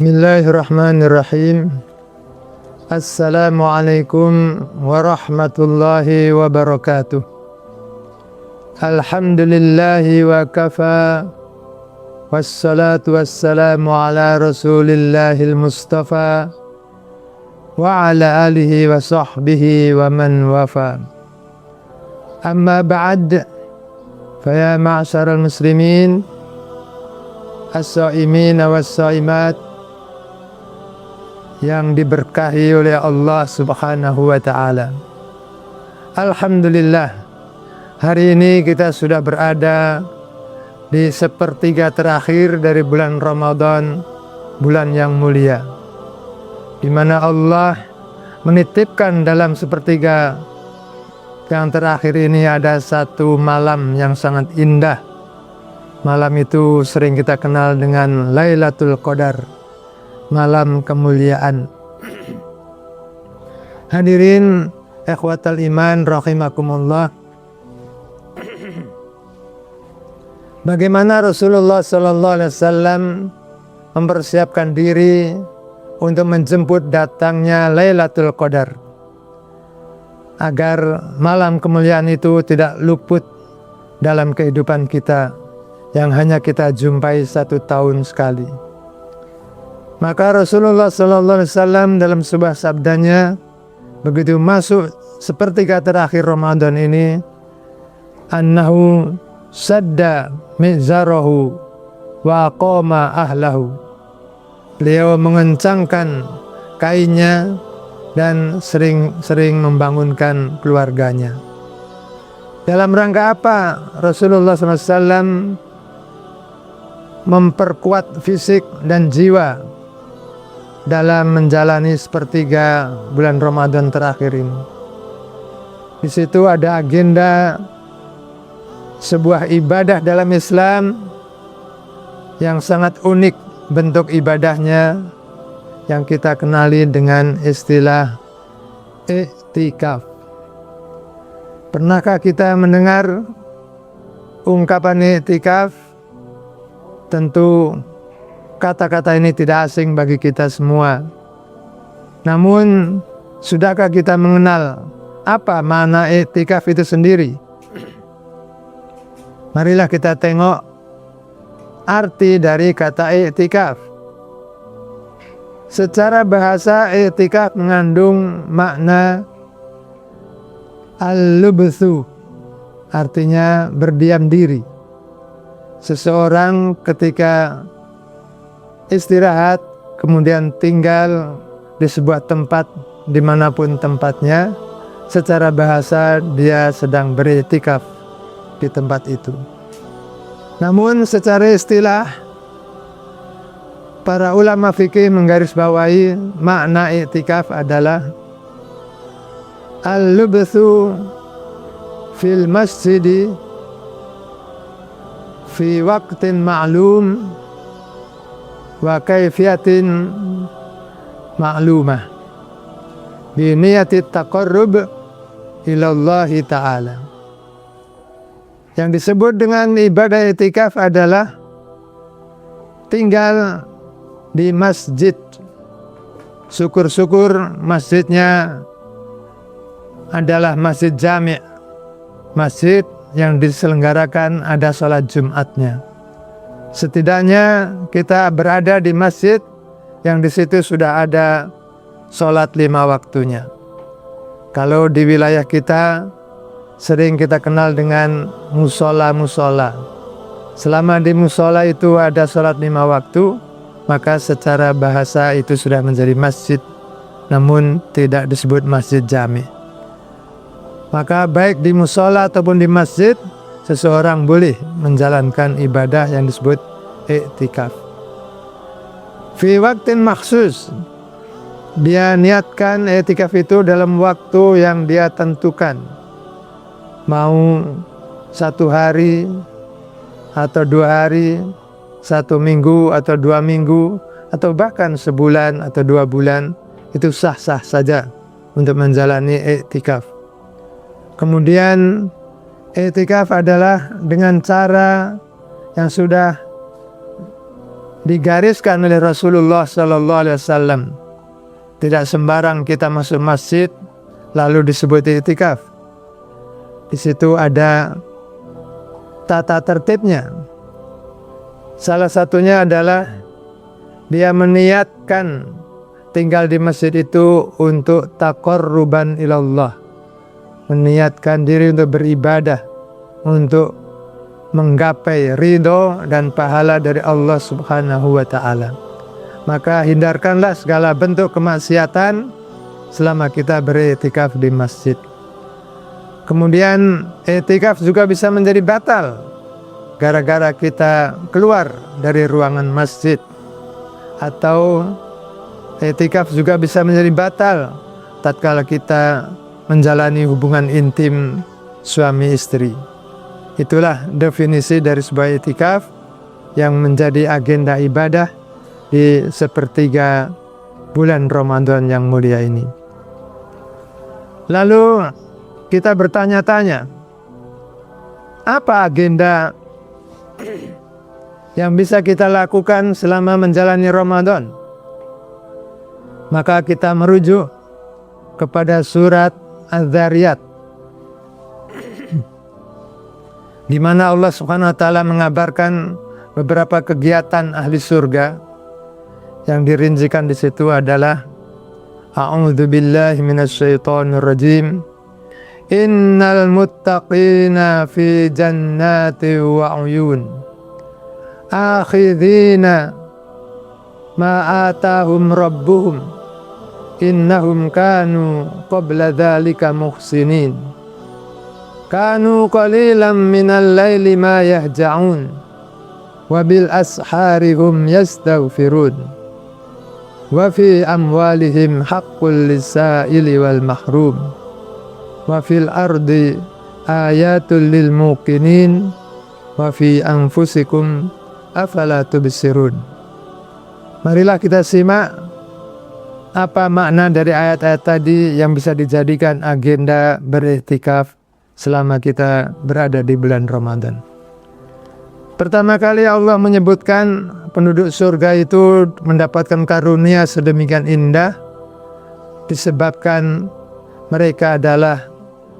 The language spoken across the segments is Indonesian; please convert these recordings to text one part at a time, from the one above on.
Bismillahirrahmanirrahim. Assalamualaikum warahmatullahi wabarakatuh. Alhamdulillahi wa kafa. Wassalatu wassalamu ala rasulillahil mustafa wa ala alihi wa sahbihi wa man wafa. Amma ba'd, faya ma'asyaral muslimin, as-saimin was-saimat yang diberkahi oleh Allah Subhanahu wa ta'ala. Alhamdulillah, hari ini kita sudah berada di sepertiga terakhir dari bulan Ramadan, bulan yang mulia, di mana Allah menitipkan dalam sepertiga yang terakhir ini ada satu malam yang sangat indah. Malam itu sering kita kenal dengan Lailatul Qadar, malam kemuliaan. Hadirin ikhwatal iman rahimakumullah. Bagaimana Rasulullah sallallahu alaihi wasallam mempersiapkan diri untuk menjemput datangnya Lailatul Qadar, agar malam kemuliaan itu tidak luput dalam kehidupan kita yang hanya kita jumpai satu tahun sekali. Maka Rasulullah sallallahu alaihi wasallam dalam sebuah sabdanya, begitu masuk sepertiga terakhir Ramadan ini, annahu sadda mizarahu wa qama ahlahu. Beliau mengencangkan kainnya dan sering-sering membangunkan keluarganya. Dalam rangka apa Rasulullah SAW memperkuat fisik dan jiwa dalam menjalani sepertiga bulan Ramadan terakhir ini? Di situ ada agenda sebuah ibadah dalam Islam yang sangat unik bentuk ibadahnya, yang kita kenali dengan istilah i'tikaf. Pernahkah kita mendengar ungkapan i'tikaf? Tentu kata-kata ini tidak asing bagi kita semua. Namun, sudahkah kita mengenal apa makna i'tikaf itu sendiri? Marilah kita tengok arti dari kata i'tikaf. Secara bahasa, i'tikaf mengandung makna al-lubthu, artinya berdiam diri. Seseorang ketika istirahat kemudian tinggal di sebuah tempat, dimanapun tempatnya, secara bahasa dia sedang beriktikaf di tempat itu. Namun secara istilah, para ulama fikih menggarisbawahi makna iktikaf adalah al-lubthu fil masjidi fi waqtin ma'lum wa kaifiyatin ma'lumah bi niyati taqarrub ila Allah Ta'ala. Yang disebut dengan ibadah i'tikaf adalah tinggal di masjid. Syukur-syukur masjidnya adalah masjid jami', masjid yang diselenggarakan ada sholat Jumatnya. Setidaknya kita berada di masjid yang di situ sudah ada sholat 5 waktunya. Kalau di wilayah kita sering kita kenal dengan musola-musola. Selama di musola itu ada sholat 5 waktu, maka secara bahasa itu sudah menjadi masjid, namun tidak disebut masjid jami'. Maka baik di musola ataupun di masjid, seseorang boleh menjalankan ibadah yang disebut i'tikaf. Fi waktin maksus, dia niatkan i'tikaf itu dalam waktu yang dia tentukan. Mau 1 hari atau 2 hari, 1 minggu atau 2 minggu, atau bahkan sebulan atau 2 bulan, itu sah-sah saja untuk menjalani i'tikaf. Kemudian i'tikaf adalah dengan cara yang sudah digariskan oleh Rasulullah Sallallahu Alaihi Wasallam. Tidak sembarang kita masuk masjid lalu disebut i'tikaf. Di situ ada tata tertibnya. Salah satunya adalah dia meniatkan tinggal di masjid itu untuk taqarruban ilallah, meniatkan diri untuk beribadah, untuk menggapai ridho dan pahala dari Allah Subhanahu wa Ta'ala. Maka hindarkanlah segala bentuk kemaksiatan selama kita beriktikaf di masjid. Kemudian iktikaf juga bisa menjadi batal gara-gara kita keluar dari ruangan masjid, atau iktikaf juga bisa menjadi batal tatkala kita menjalani hubungan intim suami istri. Itulah definisi dari sebuah iktikaf yang menjadi agenda ibadah di sepertiga bulan Ramadan yang mulia ini. Lalu kita bertanya-tanya, apa agenda yang bisa kita lakukan selama menjalani Ramadan? Maka kita merujuk kepada surat Az-Zariyat, di mana Allah Subhanahu wa Ta'ala mengabarkan beberapa kegiatan ahli surga. Yang dirincikan di situ adalah A'udzu billahi minasyaitonir rajim. Innal muttaqina fi jannati wa 'uyun. Akhidhina ma atahum rabbuhum. Innahum kanu qabla dzalika muhsinin. Kanu qalilan minal laili ma yahja'un. Wa bil ashari hum yastaghfirun. Wa fi amwalihim haqqul lisaili wal mahrum. Wa fil ardi ayatul lil muqinin. Wa fi anfusikum afala tubsirun. Marilah kita simak apa makna dari ayat-ayat tadi yang bisa dijadikan agenda beriktikaf selama kita berada di bulan Ramadan. Pertama kali Allah menyebutkan penduduk surga itu mendapatkan karunia sedemikian indah disebabkan mereka adalah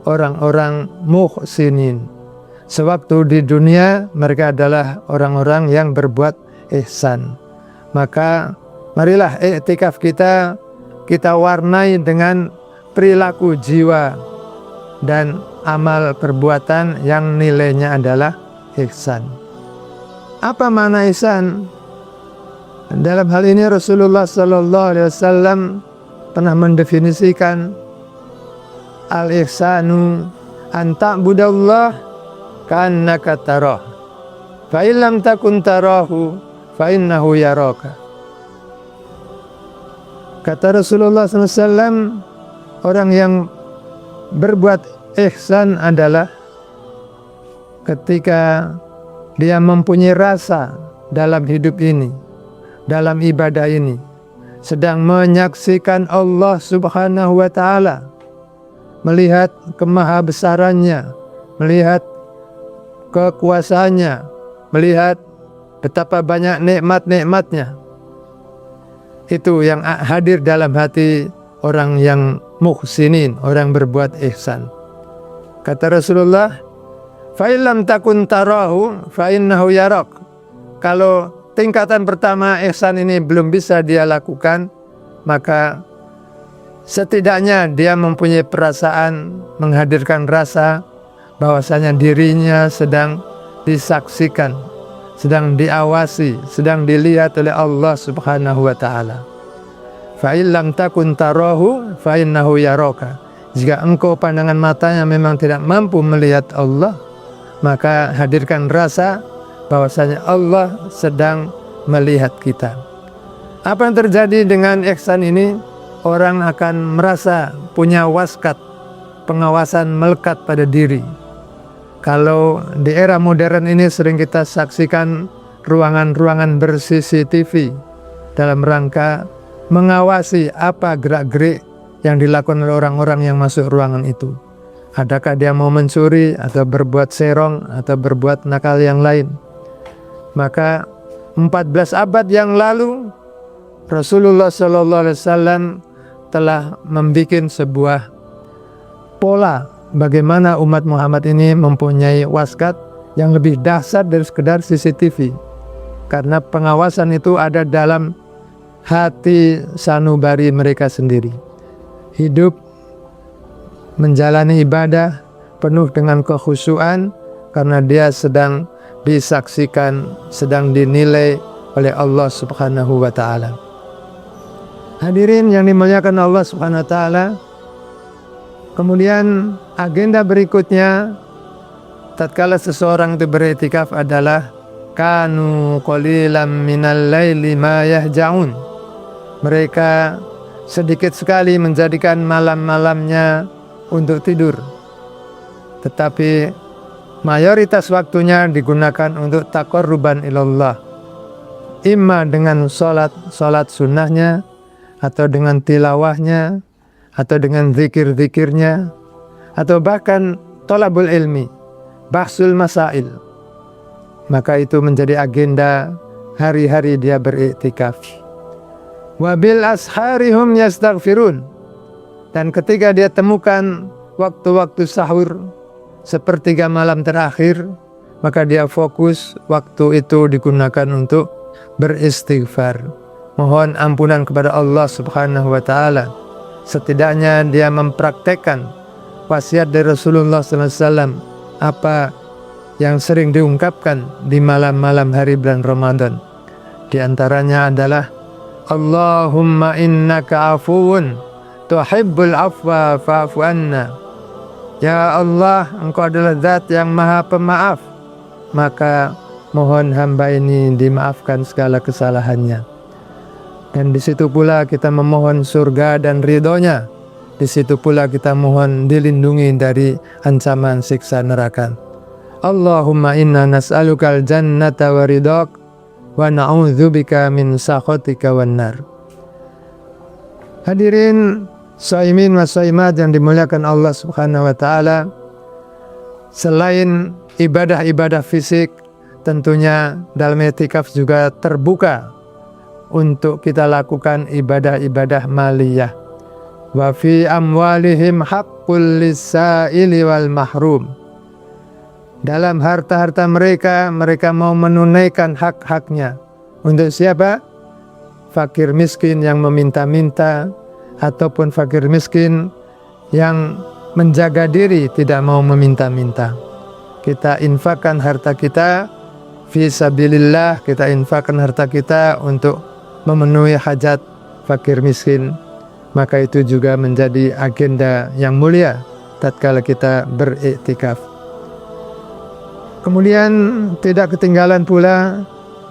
orang-orang muhsinin. Sewaktu di dunia mereka adalah orang-orang yang berbuat ihsan. Maka marilah iktikaf kita warnai dengan perilaku jiwa dan amal perbuatan yang nilainya adalah ihsan. Apa makna ihsan? Dalam hal ini Rasulullah Sallallahu Alaihi Wasallam pernah mendefinisikan al-ihsanu an ta'budallah ka'annaka tarah, fa illam takun tarahu fa innahu yaraka. Kata Rasulullah SAW, orang yang berbuat ihsan adalah ketika dia mempunyai rasa dalam hidup ini, dalam ibadah ini, sedang menyaksikan Allah Subhanahu wa Ta'ala, melihat kemahabesarannya, melihat kekuasaannya, melihat betapa banyak nikmat-nikmatnya. Itu yang hadir dalam hati orang yang muhsinin, orang berbuat ihsan. Kata Rasulullah, fa illam takun tarahu fa innahu yarak. Kalau tingkatan pertama ihsan ini belum bisa dia lakukan, maka setidaknya dia mempunyai perasaan, menghadirkan rasa bahwasanya dirinya sedang disaksikan, sedang diawasi, sedang dilihat oleh Allah Subhanahu wa Ta'ala. Fa illam takun tarahu fa innahu yaraka. Jika engkau pandangan matanya memang tidak mampu melihat Allah, maka hadirkan rasa bahwasanya Allah sedang melihat kita. Apa yang terjadi dengan ihsan ini? Orang akan merasa punya waskat, pengawasan melekat pada diri. Kalau di era modern ini sering kita saksikan ruangan-ruangan ber-CCTV dalam rangka mengawasi apa gerak-gerik yang dilakukan oleh orang-orang yang masuk ruangan itu. Adakah dia mau mencuri atau berbuat serong atau berbuat nakal yang lain? Maka 14 abad yang lalu Rasulullah SAW telah membuat sebuah pola bagaimana umat Muhammad ini mempunyai waskat yang lebih dahsyat dari sekedar CCTV, karena pengawasan itu ada dalam hati sanubari mereka sendiri. Hidup menjalani ibadah penuh dengan kekhusyuan karena dia sedang disaksikan, sedang dinilai oleh Allah Subhanahu wa Ta'ala. Hadirin yang dimuliakan Allah Subhanahu wa Ta'ala, kemudian agenda berikutnya tatkala seseorang itu beriktikaf adalah kanu qalilan minal laili ma yahja'un. Mereka sedikit sekali menjadikan malam-malamnya untuk tidur, tetapi mayoritas waktunya digunakan untuk taqarruban ilallah, imma dengan sholat sunnahnya, atau dengan tilawahnya, atau dengan zikir-zikirnya, atau bahkan thalabul ilmi, bahsul masail. Maka itu menjadi agenda hari-hari dia beriktikaf. Wabil asharihum yastaghfirun. Dan ketika dia temukan waktu-waktu sahur, sepertiga malam terakhir, maka dia fokus waktu itu digunakan untuk beristighfar, mohon ampunan kepada Allah Subhanahu wa Ta'ala. Setidaknya dia mempraktekkan wasiat dari Rasulullah SAW, apa yang sering diungkapkan di malam-malam hari bulan Ramadan. Di antaranya adalah Allahumma innaka afuwun tuhibbul afwa fa'fu anna. Ya Allah, Engkau adalah zat yang maha pemaaf, maka mohon hamba ini dimaafkan segala kesalahannya. Dan di situ pula kita memohon surga dan ridhonya. Di situ pula kita mohon dilindungi dari ancaman siksa neraka. Allahumma inna nas'alukal jannata wa ridhak wa na'udzubika min sakhatika wan nar. Hadirin shaimin wa shaimat yang dimuliakan Allah Subhanahu wa Ta'ala, selain ibadah-ibadah fisik, tentunya dalam i'tikaf juga terbuka untuk kita lakukan ibadah-ibadah maliyah. Wa fi amwalihim haqqul lis-sa'ili wal mahrum. Dalam harta-harta mereka, mereka mau menunaikan hak-haknya. Untuk siapa? Fakir miskin yang meminta-minta, ataupun fakir miskin yang menjaga diri tidak mau meminta-minta. Kita infakkan harta kita fi sabilillah, kita infakkan harta kita untuk memenuhi hajat fakir miskin. Maka itu juga menjadi agenda yang mulia tatkala kita beriktikaf. Kemudian tidak ketinggalan pula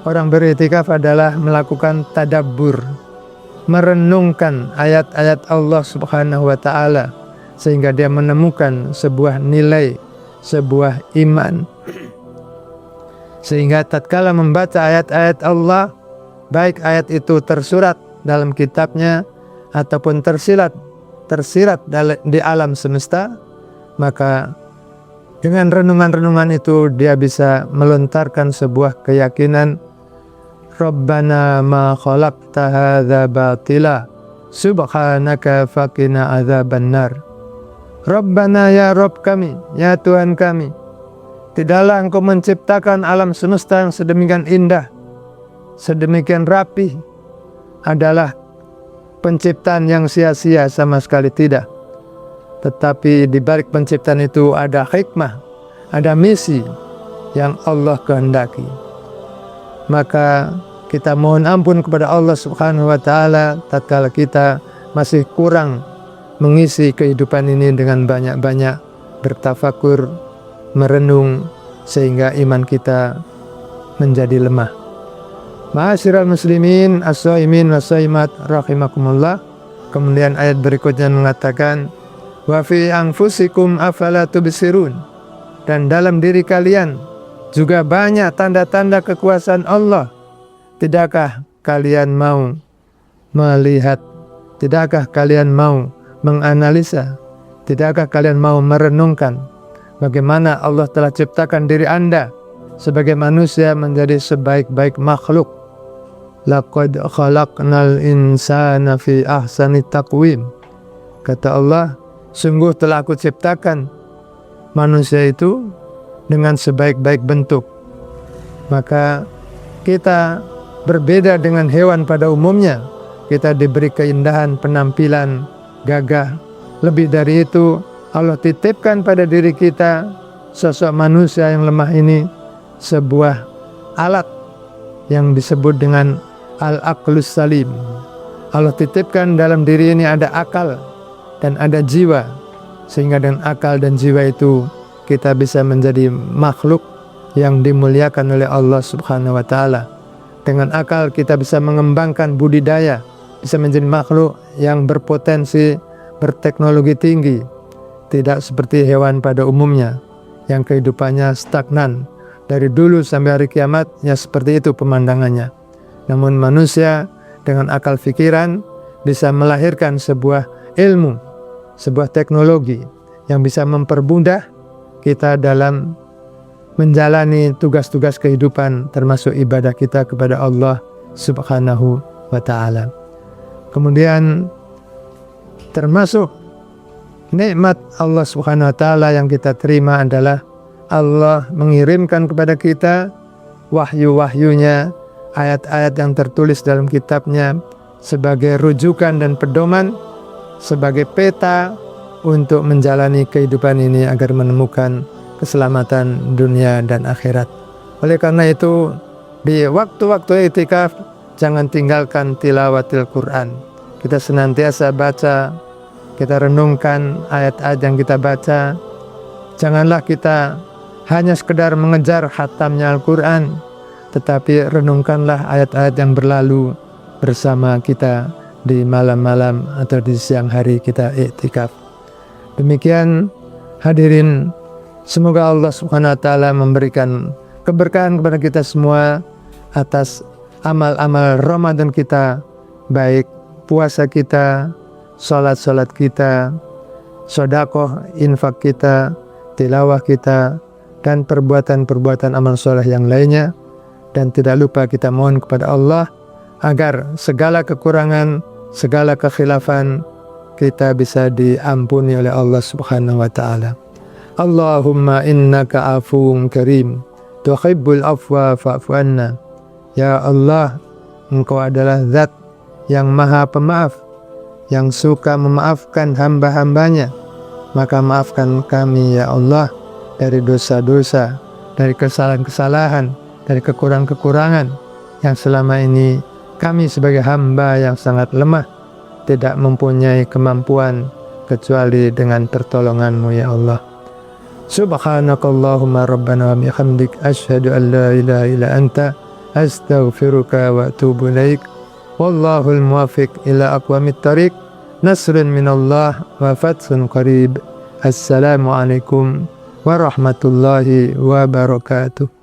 orang beriktikaf adalah melakukan tadabbur, merenungkan ayat-ayat Allah Subhanahu wa Ta'ala, sehingga dia menemukan sebuah nilai, sebuah iman. Sehingga tatkala membaca ayat-ayat Allah, baik ayat itu tersurat dalam kitabnya ataupun tersirat di alam semesta, maka dengan renungan-renungan itu dia bisa melontarkan sebuah keyakinan, Rabbana ma khalaqta hadza batila subhanaka faqina adzaban nar. Rabbana, ya Rabb kami, ya Tuhan kami, tidaklah Engkau menciptakan alam semesta yang sedemikian indah, sedemikian rapi, adalah penciptaan yang sia-sia, sama sekali tidak. Tetapi di balik penciptaan itu ada hikmah, ada misi yang Allah kehendaki. Maka kita mohon ampun kepada Allah Subhanahu wa Ta'ala tatkala kita masih kurang mengisi kehidupan ini dengan banyak-banyak bertafakur, merenung, sehingga iman kita menjadi lemah. Ma'asyiral muslimin as-shaimin was-shaimat rahimakumullah. Kemudian ayat berikutnya mengatakan, wa fi anfusikum afala tubsirun. Dan dalam diri kalian juga banyak tanda-tanda kekuasaan Allah. Tidakkah kalian mau melihat? Tidakkah kalian mau menganalisa? Tidakkah kalian mau merenungkan bagaimana Allah telah ciptakan diri Anda sebagai manusia menjadi sebaik-baik makhluk? laqad khalaqnal insana fi ahsani taqwim. Kata Allah, sungguh telah aku ciptakan manusia itu dengan sebaik-baik bentuk. Maka kita berbeda dengan hewan pada umumnya. Kita diberi keindahan penampilan, gagah. Lebih dari itu, Allah titipkan pada diri kita, sosok manusia yang lemah ini, sebuah alat yang disebut dengan al-aqlus salim. Allah titipkan dalam diri ini ada akal dan ada jiwa, sehingga dengan akal dan jiwa itu kita bisa menjadi makhluk yang dimuliakan oleh Allah Subhanahu wa Ta'ala. Dengan akal kita bisa mengembangkan budidaya, bisa menjadi makhluk yang berpotensi, berteknologi tinggi, tidak seperti hewan pada umumnya yang kehidupannya stagnan. Dari dulu sampai hari kiamat, ya seperti itu pemandangannya. Namun manusia dengan akal fikiran bisa melahirkan sebuah ilmu, sebuah teknologi yang bisa mempermudah kita dalam menjalani tugas-tugas kehidupan, termasuk ibadah kita kepada Allah Subhanahu wa Ta'ala. Kemudian termasuk nikmat Allah Subhanahu wa Ta'ala yang kita terima adalah Allah mengirimkan kepada kita wahyu-wahyunya, ayat-ayat yang tertulis dalam kitabnya sebagai rujukan dan pedoman, sebagai peta untuk menjalani kehidupan ini agar menemukan keselamatan dunia dan akhirat. Oleh karena itu, di waktu-waktu i'tikaf jangan tinggalkan tilawatil Quran. Kita senantiasa baca, kita renungkan ayat-ayat yang kita baca. Janganlah kita hanya sekedar mengejar khatamnya Al-Quran, tetapi renungkanlah ayat-ayat yang berlalu bersama kita di malam-malam atau di siang hari kita i'tikaf. Demikian hadirin, semoga Allah Subhanahu wa Ta'ala memberikan keberkahan kepada kita semua atas amal-amal Ramadan kita, baik puasa kita, salat-salat kita, sedekah, infak kita, tilawah kita, dan perbuatan-perbuatan amal soleh yang lainnya. Dan tidak lupa kita mohon kepada Allah agar segala kekurangan, segala kekhilafan kita bisa diampuni oleh Allah Subhanahu wa Ta'ala. Allahumma innaka afuwun karim, tuhibbul afwa fa'fu anna. Ya Allah, Engkau adalah zat yang maha pemaaf, yang suka memaafkan hamba-hambanya. Maka maafkan kami ya Allah dari dosa-dosa, dari kesalahan-kesalahan, dari kekurangan-kekurangan yang selama ini kami sebagai hamba yang sangat lemah tidak mempunyai kemampuan kecuali dengan pertolongan-Mu ya Allah. Subhanakallahumma rabbana wa bihamdik asyhadu an la ilaha illa anta astaghfiruka wa atubu ilaik. Wallahul muwaffiq ila aqwamit thariq. Nasrun minallah wa fathun qarib. Assalamualaikum warahmatullahi wabarakatuh.